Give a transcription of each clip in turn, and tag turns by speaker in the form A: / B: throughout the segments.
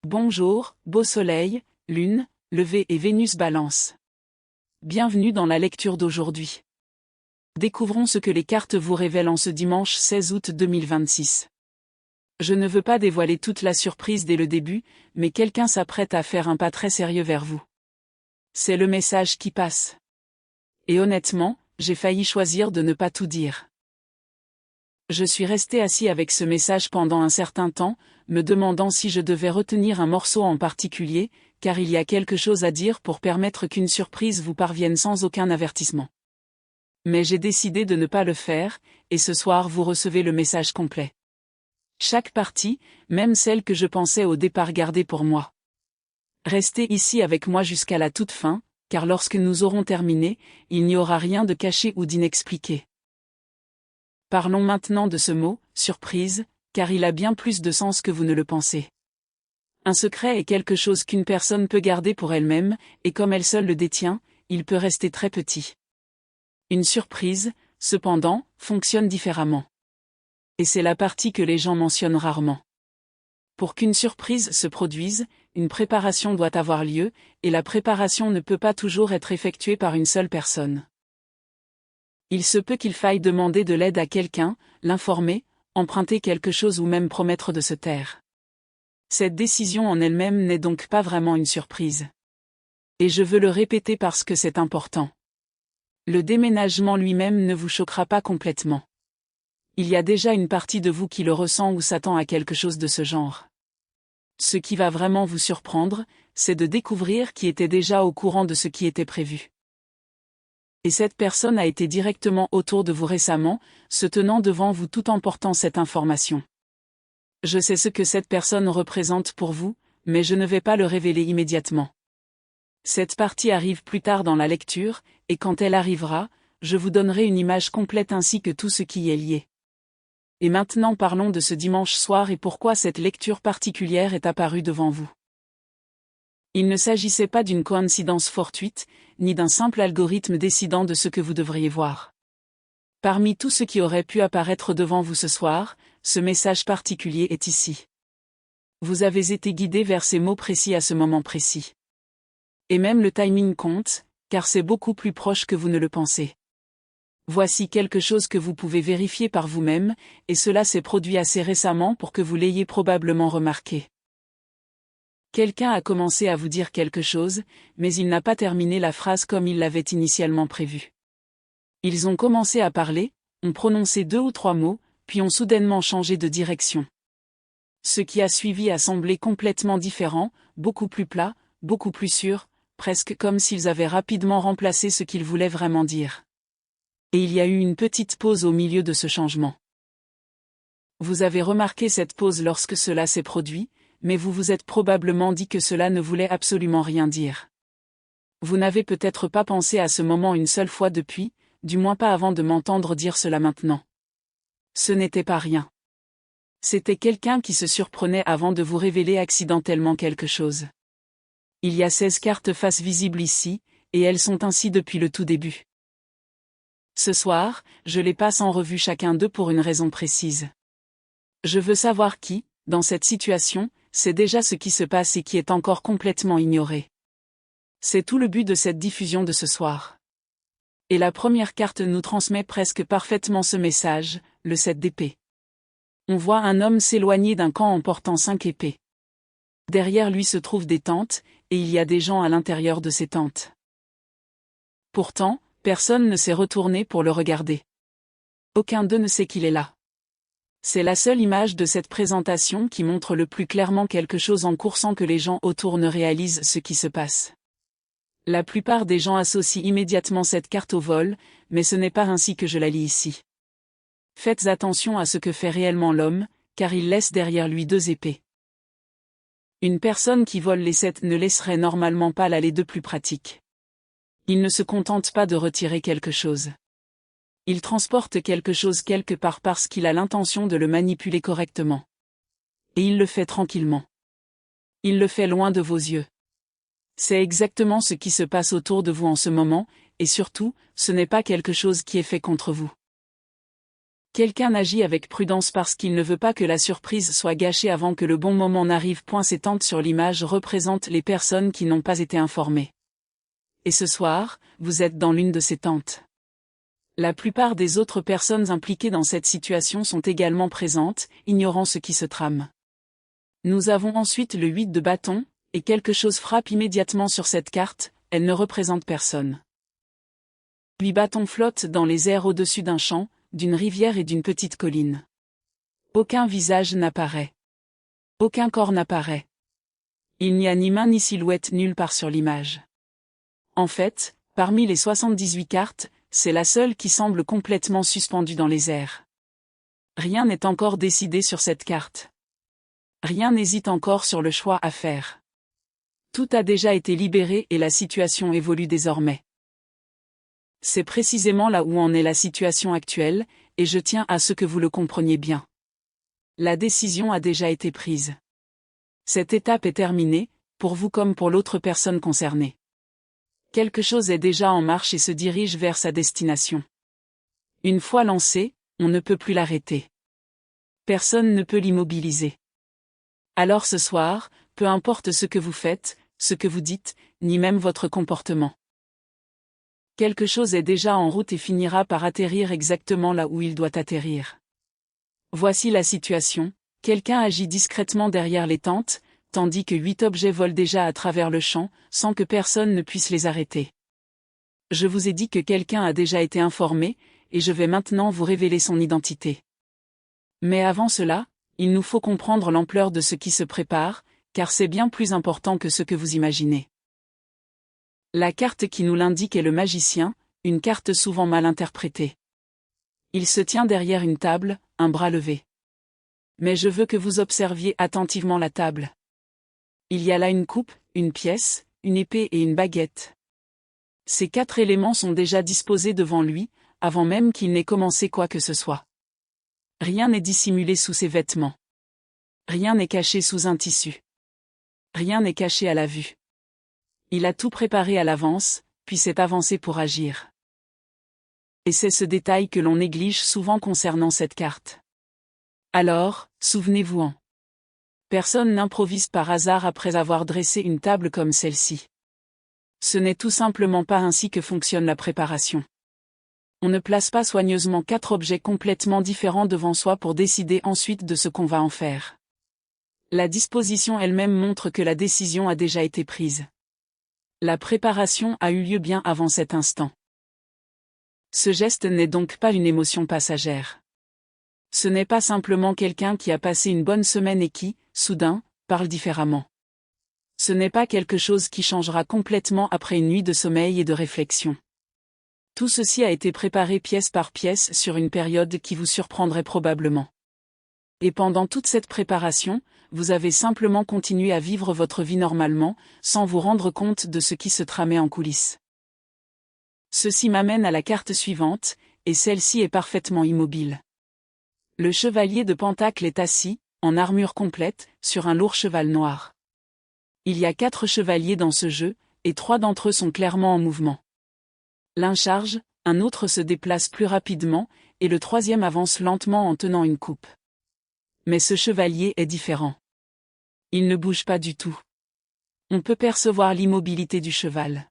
A: Bonjour, beau soleil, lune, levé et Vénus Balance. Bienvenue dans la lecture d'aujourd'hui. Découvrons ce que les cartes vous révèlent en ce dimanche 16 août 2026. Je ne veux pas dévoiler toute la surprise dès le début, mais quelqu'un s'apprête à faire un pas très sérieux vers vous. C'est le message qui passe. Et honnêtement, j'ai failli choisir de ne pas tout dire. Je suis resté assis avec ce message pendant un certain temps, me demandant si je devais retenir un morceau en particulier, car il y a quelque chose à dire pour permettre qu'une surprise vous parvienne sans aucun avertissement. Mais j'ai décidé de ne pas le faire, et ce soir vous recevez le message complet. Chaque partie, même celle que je pensais au départ garder pour moi. Restez ici avec moi jusqu'à la toute fin, car lorsque nous aurons terminé, il n'y aura rien de caché ou d'inexpliqué. Parlons maintenant de ce mot, surprise, car il a bien plus de sens que vous ne le pensez. Un secret est quelque chose qu'une personne peut garder pour elle-même, et comme elle seule le détient, il peut rester très petit. Une surprise, cependant, fonctionne différemment. Et c'est la partie que les gens mentionnent rarement. Pour qu'une surprise se produise, une préparation doit avoir lieu, et la préparation ne peut pas toujours être effectuée par une seule personne. Il se peut qu'il faille demander de l'aide à quelqu'un, l'informer, emprunter quelque chose ou même promettre de se taire. Cette décision en elle-même n'est donc pas vraiment une surprise. Et je veux le répéter parce que c'est important. Le déménagement lui-même ne vous choquera pas complètement. Il y a déjà une partie de vous qui le ressent ou s'attend à quelque chose de ce genre. Ce qui va vraiment vous surprendre, c'est de découvrir qui était déjà au courant de ce qui était prévu. Et cette personne a été directement autour de vous récemment, se tenant devant vous tout en portant cette information. Je sais ce que cette personne représente pour vous, mais je ne vais pas le révéler immédiatement. Cette partie arrive plus tard dans la lecture, et quand elle arrivera, je vous donnerai une image complète ainsi que tout ce qui y est lié. Et maintenant parlons de ce dimanche soir et pourquoi cette lecture particulière est apparue devant vous. Il ne s'agissait pas d'une coïncidence fortuite, ni d'un simple algorithme décidant de ce que vous devriez voir. Parmi tout ce qui aurait pu apparaître devant vous ce soir, ce message particulier est ici. Vous avez été guidé vers ces mots précis à ce moment précis. Et même le timing compte, car c'est beaucoup plus proche que vous ne le pensez. Voici quelque chose que vous pouvez vérifier par vous-même, et cela s'est produit assez récemment pour que vous l'ayez probablement remarqué. Quelqu'un a commencé à vous dire quelque chose, mais il n'a pas terminé la phrase comme il l'avait initialement prévu. Ils ont commencé à parler, ont prononcé 2 ou 3 mots, puis ont soudainement changé de direction. Ce qui a suivi a semblé complètement différent, beaucoup plus plat, beaucoup plus sûr, presque comme s'ils avaient rapidement remplacé ce qu'ils voulaient vraiment dire. Et il y a eu une petite pause au milieu de ce changement. Vous avez remarqué cette pause lorsque cela s'est produit, mais vous vous êtes probablement dit que cela ne voulait absolument rien dire. Vous n'avez peut-être pas pensé à ce moment une seule fois depuis, du moins pas avant de m'entendre dire cela maintenant. Ce n'était pas rien. C'était quelqu'un qui se surprenait avant de vous révéler accidentellement quelque chose. Il y a 16 cartes face visibles ici, et elles sont ainsi depuis le tout début. Ce soir, je les passe en revue chacun d'eux pour une raison précise. Je veux savoir qui, dans cette situation, sait déjà ce qui se passe et qui est encore complètement ignoré. C'est tout le but de cette diffusion de ce soir. Et la première carte nous transmet presque parfaitement ce message, le 7 d'épée. On voit un homme s'éloigner d'un camp en portant 5 épées. Derrière lui se trouvent des tentes, et il y a des gens à l'intérieur de ces tentes. Pourtant, personne ne s'est retourné pour le regarder. Aucun d'eux ne sait qu'il est là. C'est la seule image de cette présentation qui montre le plus clairement quelque chose en cours sans que les gens autour ne réalisent ce qui se passe. La plupart des gens associent immédiatement cette carte au vol, mais ce n'est pas ainsi que je la lis ici. Faites attention à ce que fait réellement l'homme, car il laisse derrière lui 2 épées. Une personne qui vole les 7 ne laisserait normalement pas l'aller de plus pratique. Il ne se contente pas de retirer quelque chose. Il transporte quelque chose quelque part parce qu'il a l'intention de le manipuler correctement. Et il le fait tranquillement. Il le fait loin de vos yeux. C'est exactement ce qui se passe autour de vous en ce moment, et surtout, ce n'est pas quelque chose qui est fait contre vous. Quelqu'un agit avec prudence parce qu'il ne veut pas que la surprise soit gâchée avant que le bon moment n'arrive. Ces tentes sur l'image représentent les personnes qui n'ont pas été informées. Et ce soir, vous êtes dans l'une de ces tentes. La plupart des autres personnes impliquées dans cette situation sont également présentes, ignorant ce qui se trame. Nous avons ensuite le 8 de bâton, et quelque chose frappe immédiatement sur cette carte, elle ne représente personne. 8 bâtons flottent dans les airs au-dessus d'un champ, d'une rivière et d'une petite colline. Aucun visage n'apparaît. Aucun corps n'apparaît. Il n'y a ni main ni silhouette nulle part sur l'image. En fait, parmi les 78 cartes, c'est la seule qui semble complètement suspendue dans les airs. Rien n'est encore décidé sur cette carte. Rien n'hésite encore sur le choix à faire. Tout a déjà été libéré et la situation évolue désormais. C'est précisément là où en est la situation actuelle, et je tiens à ce que vous le compreniez bien. La décision a déjà été prise. Cette étape est terminée, pour vous comme pour l'autre personne concernée. Quelque chose est déjà en marche et se dirige vers sa destination. Une fois lancé, on ne peut plus l'arrêter. Personne ne peut l'immobiliser. Alors ce soir, peu importe ce que vous faites, ce que vous dites, ni même votre comportement. Quelque chose est déjà en route et finira par atterrir exactement là où il doit atterrir. Voici la situation, quelqu'un agit discrètement derrière les tentes, tandis que 8 objets volent déjà à travers le champ, sans que personne ne puisse les arrêter. Je vous ai dit que quelqu'un a déjà été informé, et je vais maintenant vous révéler son identité. Mais avant cela, il nous faut comprendre l'ampleur de ce qui se prépare, car c'est bien plus important que ce que vous imaginez. La carte qui nous l'indique est le magicien, une carte souvent mal interprétée. Il se tient derrière une table, un bras levé. Mais je veux que vous observiez attentivement la table. Il y a là une coupe, une pièce, une épée et une baguette. Ces 4 éléments sont déjà disposés devant lui, avant même qu'il n'ait commencé quoi que ce soit. Rien n'est dissimulé sous ses vêtements. Rien n'est caché sous un tissu. Rien n'est caché à la vue. Il a tout préparé à l'avance, puis s'est avancé pour agir. Et c'est ce détail que l'on néglige souvent concernant cette carte. Alors, souvenez-vous-en. Personne n'improvise par hasard après avoir dressé une table comme celle-ci. Ce n'est tout simplement pas ainsi que fonctionne la préparation. On ne place pas soigneusement 4 objets complètement différents devant soi pour décider ensuite de ce qu'on va en faire. La disposition elle-même montre que la décision a déjà été prise. La préparation a eu lieu bien avant cet instant. Ce geste n'est donc pas une émotion passagère. Ce n'est pas simplement quelqu'un qui a passé une bonne semaine et qui, soudain, parle différemment. Ce n'est pas quelque chose qui changera complètement après une nuit de sommeil et de réflexion. Tout ceci a été préparé pièce par pièce sur une période qui vous surprendrait probablement. Et pendant toute cette préparation, vous avez simplement continué à vivre votre vie normalement, sans vous rendre compte de ce qui se tramait en coulisses. Ceci m'amène à la carte suivante, et celle-ci est parfaitement immobile. Le chevalier de Pentacle est assis, en armure complète, sur un lourd cheval noir. Il y a 4 chevaliers dans ce jeu, et 3 d'entre eux sont clairement en mouvement. L'un charge, un autre se déplace plus rapidement, et le 3e avance lentement en tenant une coupe. Mais ce chevalier est différent. Il ne bouge pas du tout. On peut percevoir l'immobilité du cheval.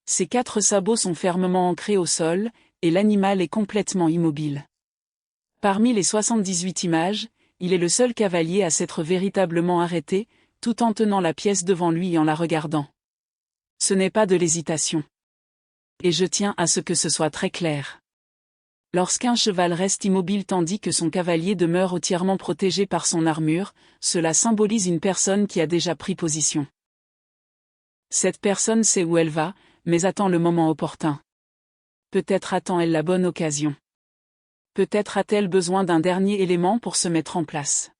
A: Ses 4 sabots sont fermement ancrés au sol, et l'animal est complètement immobile. Parmi les 78 images, il est le seul cavalier à s'être véritablement arrêté, tout en tenant la pièce devant lui et en la regardant. Ce n'est pas de l'hésitation. Et je tiens à ce que ce soit très clair. Lorsqu'un cheval reste immobile tandis que son cavalier demeure entièrement protégé par son armure, cela symbolise une personne qui a déjà pris position. Cette personne sait où elle va, mais attend le moment opportun. Peut-être attend-elle la bonne occasion. Peut-être a-t-elle besoin d'un dernier élément pour se mettre en place.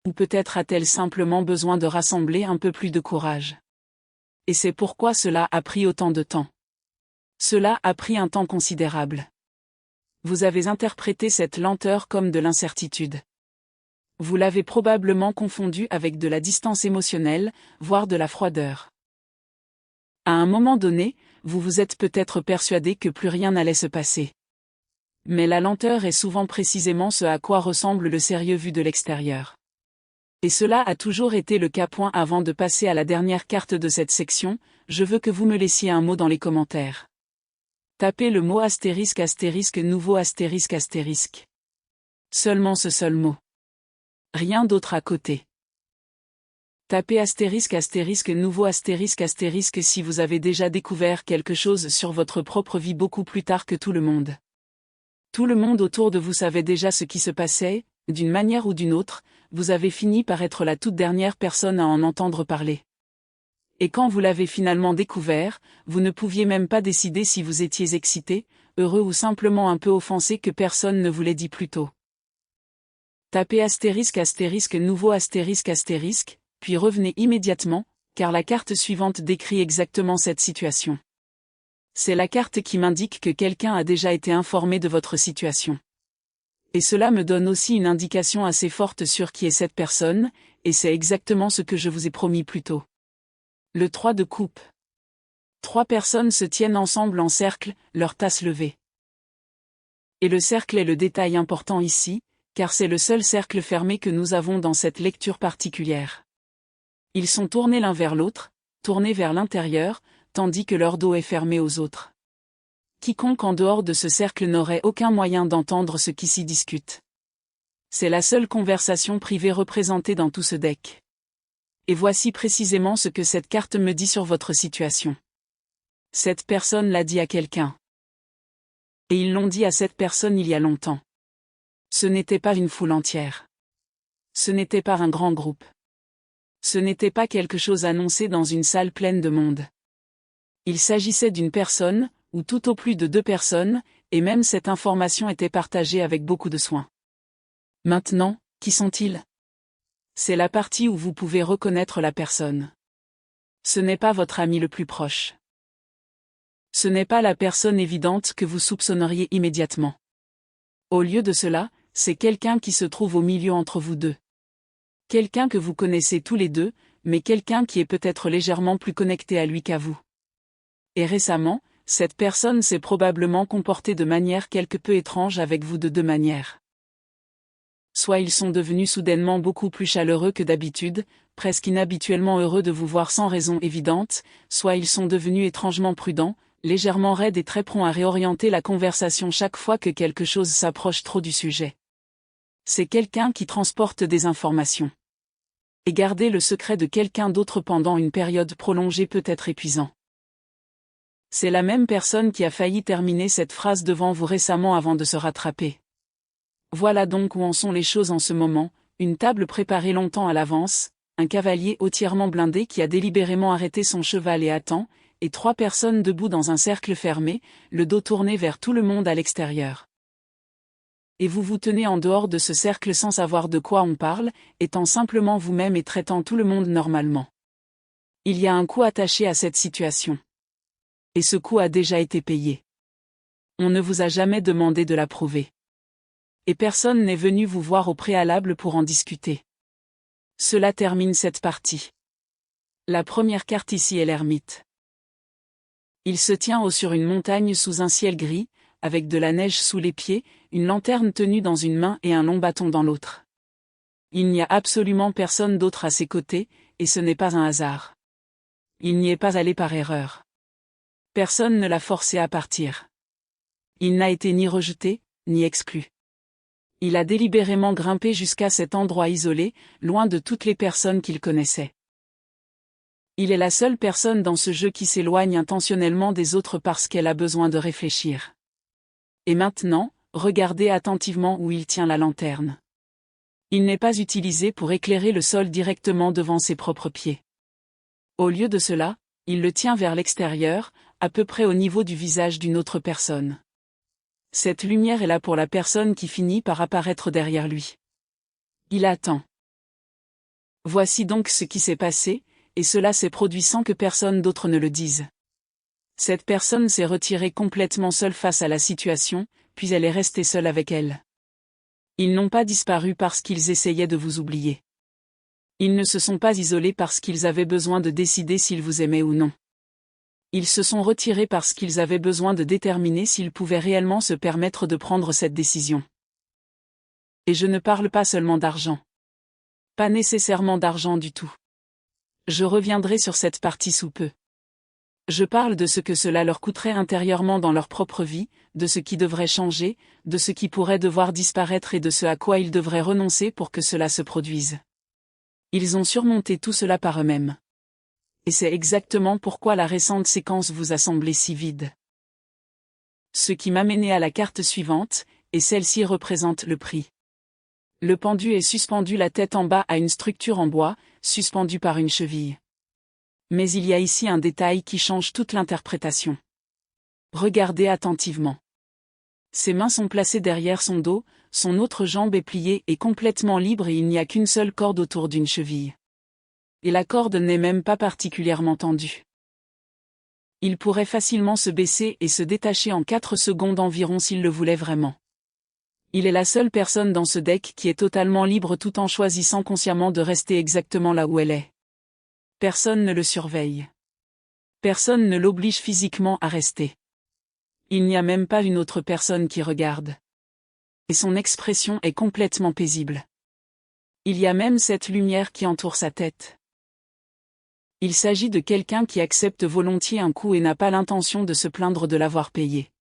A: Ou peut-être a-t-elle simplement besoin de rassembler un peu plus de courage. Et c'est pourquoi cela a pris autant de temps. Cela a pris un temps considérable. Vous avez interprété cette lenteur comme de l'incertitude. Vous l'avez probablement confondu avec de la distance émotionnelle, voire de la froideur. À un moment donné, vous vous êtes peut-être persuadé que plus rien n'allait se passer. Mais la lenteur est souvent précisément ce à quoi ressemble le sérieux vu de l'extérieur. Et cela a toujours été le cas. Avant de passer à la dernière carte de cette section, je veux que vous me laissiez un mot dans les commentaires. Tapez le mot astérisque astérisque nouveau astérisque astérisque. Seulement ce seul mot. Rien d'autre à côté. Tapez astérisque astérisque nouveau astérisque astérisque si vous avez déjà découvert quelque chose sur votre propre vie beaucoup plus tard que tout le monde. Tout le monde autour de vous savait déjà ce qui se passait, d'une manière ou d'une autre, vous avez fini par être la toute dernière personne à en entendre parler. Et quand vous l'avez finalement découvert, vous ne pouviez même pas décider si vous étiez excité, heureux ou simplement un peu offensé que personne ne vous l'ait dit plus tôt. Tapez astérisque astérisque nouveau astérisque astérisque, puis revenez immédiatement, car la carte suivante décrit exactement cette situation. C'est la carte qui m'indique que quelqu'un a déjà été informé de votre situation. Et cela me donne aussi une indication assez forte sur qui est cette personne, et c'est exactement ce que je vous ai promis plus tôt. Le 3 de coupe. 3 personnes se tiennent ensemble en cercle, leurs tasses levées. Et le cercle est le détail important ici, car c'est le seul cercle fermé que nous avons dans cette lecture particulière. Ils sont tournés l'un vers l'autre, tournés vers l'intérieur, tandis que leur dos est fermé aux autres. Quiconque en dehors de ce cercle n'aurait aucun moyen d'entendre ce qui s'y discute. C'est la seule conversation privée représentée dans tout ce deck. Et voici précisément ce que cette carte me dit sur votre situation. Cette personne l'a dit à quelqu'un. Et ils l'ont dit à cette personne il y a longtemps. Ce n'était pas une foule entière. Ce n'était pas un grand groupe. Ce n'était pas quelque chose annoncé dans une salle pleine de monde. Il s'agissait d'une personne, ou tout au plus de 2 personnes, et même cette information était partagée avec beaucoup de soin. Maintenant, qui sont-ils? C'est la partie où vous pouvez reconnaître la personne. Ce n'est pas votre ami le plus proche. Ce n'est pas la personne évidente que vous soupçonneriez immédiatement. Au lieu de cela, c'est quelqu'un qui se trouve au milieu entre vous deux. Quelqu'un que vous connaissez tous les deux, mais quelqu'un qui est peut-être légèrement plus connecté à lui qu'à vous. Et récemment, cette personne s'est probablement comportée de manière quelque peu étrange avec vous de 2 manières. Soit ils sont devenus soudainement beaucoup plus chaleureux que d'habitude, presque inhabituellement heureux de vous voir sans raison évidente, soit ils sont devenus étrangement prudents, légèrement raides et très prompts à réorienter la conversation chaque fois que quelque chose s'approche trop du sujet. C'est quelqu'un qui transporte des informations. Et garder le secret de quelqu'un d'autre pendant une période prolongée peut être épuisant. C'est la même personne qui a failli terminer cette phrase devant vous récemment avant de se rattraper. Voilà donc où en sont les choses en ce moment, une table préparée longtemps à l'avance, un cavalier entièrement blindé qui a délibérément arrêté son cheval et attend, et 3 personnes debout dans un cercle fermé, le dos tourné vers tout le monde à l'extérieur. Et vous vous tenez en dehors de ce cercle sans savoir de quoi on parle, étant simplement vous-même et traitant tout le monde normalement. Il y a un coût attaché à cette situation. Et ce coût a déjà été payé. On ne vous a jamais demandé de l'approuver. Et personne n'est venu vous voir au préalable pour en discuter. Cela termine cette partie. La première carte ici est l'ermite. Il se tient haut sur une montagne sous un ciel gris, avec de la neige sous les pieds, une lanterne tenue dans une main et un long bâton dans l'autre. Il n'y a absolument personne d'autre à ses côtés, et ce n'est pas un hasard. Il n'y est pas allé par erreur. Personne ne l'a forcé à partir. Il n'a été ni rejeté, ni exclu. Il a délibérément grimpé jusqu'à cet endroit isolé, loin de toutes les personnes qu'il connaissait. Il est la seule personne dans ce jeu qui s'éloigne intentionnellement des autres parce qu'elle a besoin de réfléchir. Et maintenant, regardez attentivement où il tient la lanterne. Il n'est pas utilisé pour éclairer le sol directement devant ses propres pieds. Au lieu de cela, il le tient vers l'extérieur, à peu près au niveau du visage d'une autre personne. Cette lumière est là pour la personne qui finit par apparaître derrière lui. Il attend. Voici donc ce qui s'est passé, et cela s'est produit sans que personne d'autre ne le dise. Cette personne s'est retirée complètement seule face à la situation, puis elle est restée seule avec elle. Ils n'ont pas disparu parce qu'ils essayaient de vous oublier. Ils ne se sont pas isolés parce qu'ils avaient besoin de décider s'ils vous aimaient ou non. Ils se sont retirés parce qu'ils avaient besoin de déterminer s'ils pouvaient réellement se permettre de prendre cette décision. Et je ne parle pas seulement d'argent. Pas nécessairement d'argent du tout. Je reviendrai sur cette partie sous peu. Je parle de ce que cela leur coûterait intérieurement dans leur propre vie, de ce qui devrait changer, de ce qui pourrait devoir disparaître et de ce à quoi ils devraient renoncer pour que cela se produise. Ils ont surmonté tout cela par eux-mêmes. Et c'est exactement pourquoi la récente séquence vous a semblé si vide. Ce qui m'a mené à la carte suivante, et celle-ci représente le prix. Le pendu est suspendu la tête en bas à une structure en bois, suspendu par une cheville. Mais il y a ici un détail qui change toute l'interprétation. Regardez attentivement. Ses mains sont placées derrière son dos, son autre jambe est pliée et complètement libre et il n'y a qu'une seule corde autour d'une cheville. Et la corde n'est même pas particulièrement tendue. Il pourrait facilement se baisser et se détacher en 4 secondes environ s'il le voulait vraiment. Il est la seule personne dans ce deck qui est totalement libre tout en choisissant consciemment de rester exactement là où elle est. Personne ne le surveille. Personne ne l'oblige physiquement à rester. Il n'y a même pas une autre personne qui regarde. Et son expression est complètement paisible. Il y a même cette lumière qui entoure sa tête. Il s'agit de quelqu'un qui accepte volontiers un coup et n'a pas l'intention de se plaindre de l'avoir payé.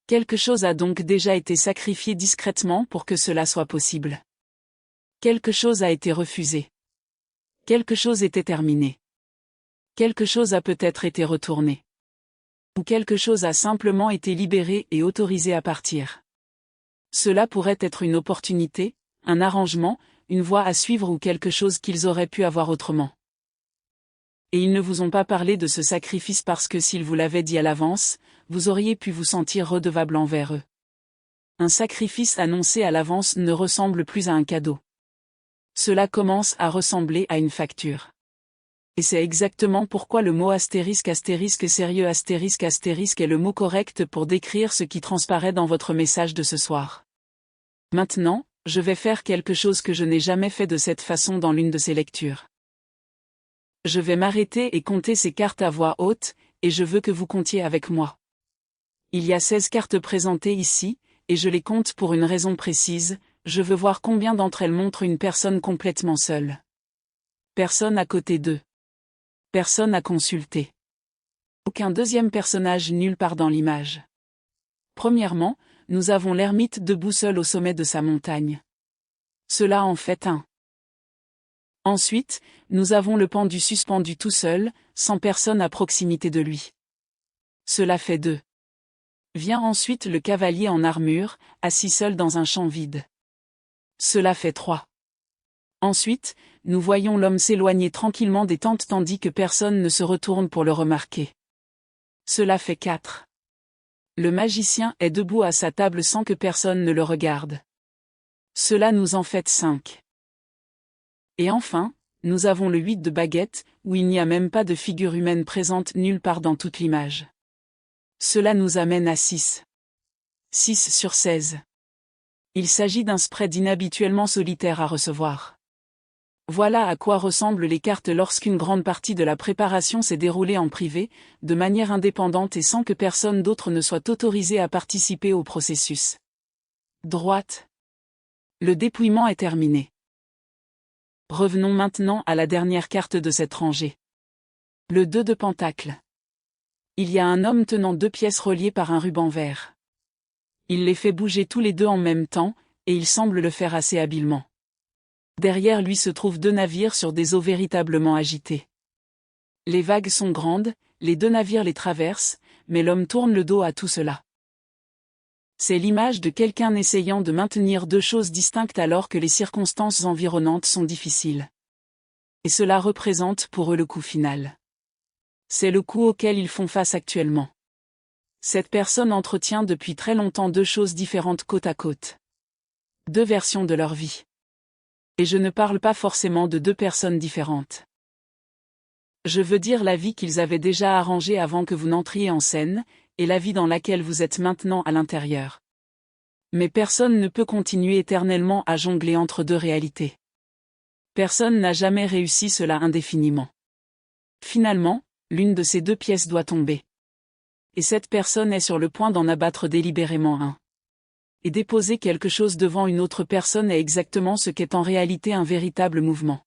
A: Quelque chose a donc déjà été sacrifié discrètement pour que cela soit possible. Quelque chose a été refusé. Quelque chose était terminé. Quelque chose a peut-être été retourné. Ou quelque chose a simplement été libéré et autorisé à partir. Cela pourrait être une opportunité, un arrangement, une voie à suivre ou quelque chose qu'ils auraient pu avoir autrement. Et ils ne vous ont pas parlé de ce sacrifice parce que s'ils vous l'avaient dit à l'avance, vous auriez pu vous sentir redevable envers eux. Un sacrifice annoncé à l'avance ne ressemble plus à un cadeau. Cela commence à ressembler à une facture. Et c'est exactement pourquoi le mot astérisque sérieux astérisque est le mot correct pour décrire ce qui transparaît dans votre message de ce soir. Maintenant, je vais faire quelque chose que je n'ai jamais fait de cette façon dans l'une de ces lectures. Je vais m'arrêter et compter ces cartes à voix haute, et je veux que vous comptiez avec moi. Il y a 16 cartes présentées ici, et je les compte pour une raison précise, je veux voir combien d'entre elles montrent une personne complètement seule. Personne à côté d'eux. Personne à consulter. Aucun deuxième personnage nulle part dans l'image. Premièrement, nous avons l'ermite debout seul au sommet de sa montagne. Cela en fait un. Ensuite, nous avons le pendu suspendu tout seul, sans personne à proximité de lui. Cela fait 2. Vient ensuite le cavalier en armure, assis seul dans un champ vide. Cela fait 3. Ensuite, nous voyons l'homme s'éloigner tranquillement des tentes tandis que personne ne se retourne pour le remarquer. Cela fait 4. Le magicien est debout à sa table sans que personne ne le regarde. Cela nous en fait 5. Et enfin, nous avons le 8 de baguette, où il n'y a même pas de figure humaine présente nulle part dans toute l'image. Cela nous amène à 6. 6 sur 16. Il s'agit d'un spread inhabituellement solitaire à recevoir. Voilà à quoi ressemblent les cartes lorsqu'une grande partie de la préparation s'est déroulée en privé, de manière indépendante et sans que personne d'autre ne soit autorisé à participer au processus. Droite. Le dépouillement est terminé. Revenons maintenant à la dernière carte de cette rangée. Le 2 de Pentacle. Il y a un homme tenant 2 pièces reliées par un ruban vert. Il les fait bouger tous les 2 en même temps, et il semble le faire assez habilement. Derrière lui se trouvent 2 navires sur des eaux véritablement agitées. Les vagues sont grandes, les 2 navires les traversent, mais l'homme tourne le dos à tout cela. C'est l'image de quelqu'un essayant de maintenir 2 choses distinctes alors que les circonstances environnantes sont difficiles. Et cela représente pour eux le coup final. C'est le coup auquel ils font face actuellement. Cette personne entretient depuis très longtemps 2 choses différentes côte à côte. 2 versions de leur vie. Et je ne parle pas forcément de 2 personnes différentes. Je veux dire la vie qu'ils avaient déjà arrangée avant que vous n'entriez en scène, et la vie dans laquelle vous êtes maintenant à l'intérieur. Mais personne ne peut continuer éternellement à jongler entre 2 réalités. Personne n'a jamais réussi cela indéfiniment. Finalement, l'une de ces deux pièces doit tomber. Et cette personne est sur le point d'en abattre délibérément un. Et déposer quelque chose devant une autre personne est exactement ce qu'est en réalité un véritable mouvement.